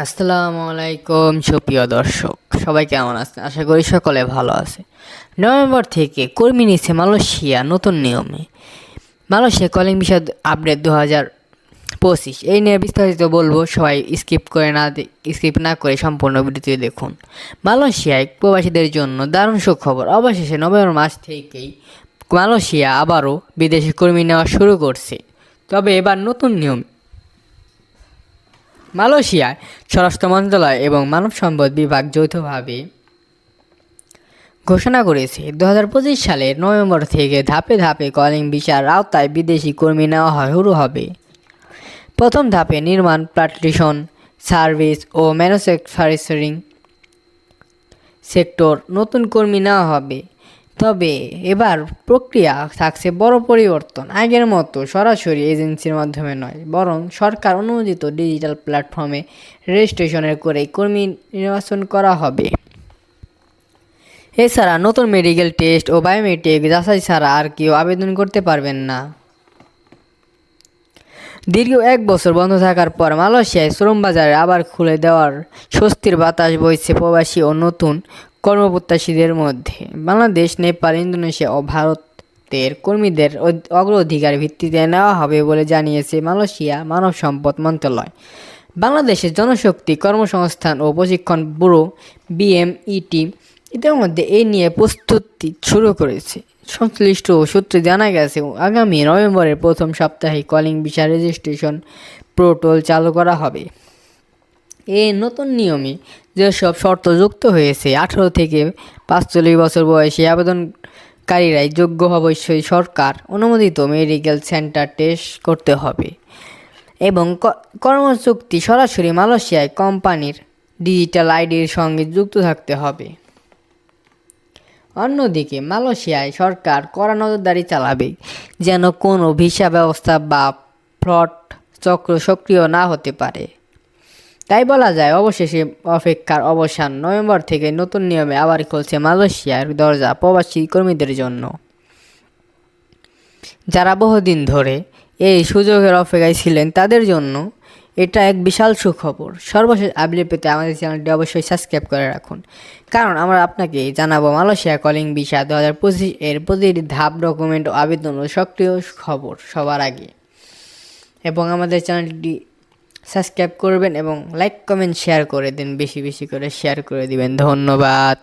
আসসালামু আলাইকুম সুপ্রিয় দর্শক, সবাই কেমন আছেন? আশা করি সকলে ভালো আছে। নভেম্বর থেকে কর্মী নিচ্ছে মালয়েশিয়া নতুন নিয়মে। মালয়েশিয়া কলিং ভিসা আপডেট 2025 এই নিয়ে বিস্তারিত বলবো, সবাই স্কিপ না করে সম্পূর্ণ ভিডিওটি দেখুন। মালয়েশিয়ায় প্রবাসীদের জন্য দারুণ সুখবর। অবশেষে নভেম্বর মাস থেকেই মালয়েশিয়া আবারও বিদেশি কর্মী নেওয়া শুরু করছে। তবে এবার নতুন নিয়ম মালয়েশিয়ায় স্বরাষ্ট্র মন্ত্রণালয় এবং মানব সম্পদ বিভাগ যৌথভাবে ঘোষণা করেছে 2025 সালের নভেম্বর থেকে ধাপে ধাপে কলিং ভিসার আওতায় বিদেশি কর্মী নেওয়া শুরু হবে। প্রথম ধাপে নির্মাণ, প্লান্টেশন, সার্ভিস ও ম্যানুফ্যাকচারিং সেক্টর নতুন কর্মী নেওয়া হবে। তবে এবার প্রক্রিয়া থাকছে বড় পরিবর্তন। আগের মতো সরাসরি এজেন্সির মাধ্যমে নয়, বরং সরকার অনুমোদিত ডিজিটাল প্ল্যাটফর্মে রেজিস্ট্রেশনের করে কর্মী নির্বাচন করা হবে। এছাড়া নতুন মেডিকেল টেস্ট ও বায়োমেট্রিক যাচাই ছাড়া আর কেউ আবেদন করতে পারবেন না। দীর্ঘ 1 বছর বন্ধ থাকার পর মালয়েশিয়ায় শ্রম বাজারে আবার খুলে দেওয়ার স্বস্তির বাতাস বইছে প্রবাসী ও নতুন কর্মপ্রত্যাশীদের মধ্যে। বাংলাদেশ, নেপাল, ইন্দোনেশিয়া ও ভারতের কর্মীদের অগ্রাধিকার ভিত্তিতে নেওয়া হবে বলে জানিয়েছে মালয়েশিয়া মানব সম্পদ মন্ত্রণালয়। বাংলাদেশের জনশক্তি কর্মসংস্থান ও প্রশিক্ষণ ব্যুরো BMET ইতিমধ্যে এই নিয়ে প্রস্তুতি শুরু করেছে। সংশ্লিষ্ট সূত্রে জানা গেছে, আগামী নভেম্বরের প্রথম সপ্তাহে কলিং ভিসা রেজিস্ট্রেশন পোর্টাল চালু করা হবে। এই নতুন নিয়মে যেসব শর্ত যুক্ত হয়েছে, 18 থেকে 45 বছর বয়সী আবেদনকারীরাই যোগ্য। অবশ্যই সরকার অনুমোদিত মেডিকেল সেন্টার টেস্ট করতে হবে এবং কর্মচুক্তি সরাসরি মালয়েশিয়ায় কোম্পানির ডিজিটাল আইডির সঙ্গে যুক্ত থাকতে হবে। অন্যদিকে মালয়েশিয়ায় সরকার কড়া নজরদারি চালাবে, যেন কোনো ভিসা ব্যবস্থা বা ফ্রড চক্র সক্রিয় না হতে পারে। তাই বলা যায়, অবশেষে অপেক্ষার অবসান। নভেম্বর থেকে নতুন নিয়মে আবার খুলছে মালয়েশিয়ার দরজা প্রবাসী কর্মীদের জন্য, যারা বহুদিন ধরে এই সুযোগের অপেক্ষায় ছিলেন। তাদের জন্য এটা এক বিশাল সুখবর। সর্বশেষ আপডেট পেতে আমাদের চ্যানেলটি অবশ্যই সাবস্ক্রাইব করে রাখুন, কারণ আমরা আপনাকে জানাবো মালয়েশিয়া কলিং ভিসা 2025 এর প্রতিটি ধাপ, ডকুমেন্ট ও আবেদন ও সক্রিয় খবর সবার আগে। এবং আমাদের চ্যানেলটি সাবস্ক্রাইব করবেন এবং লাইক, কমেন্ট, শেয়ার করে দিন। বেশি বেশি করে শেয়ার করে দিবেন। ধন্যবাদ।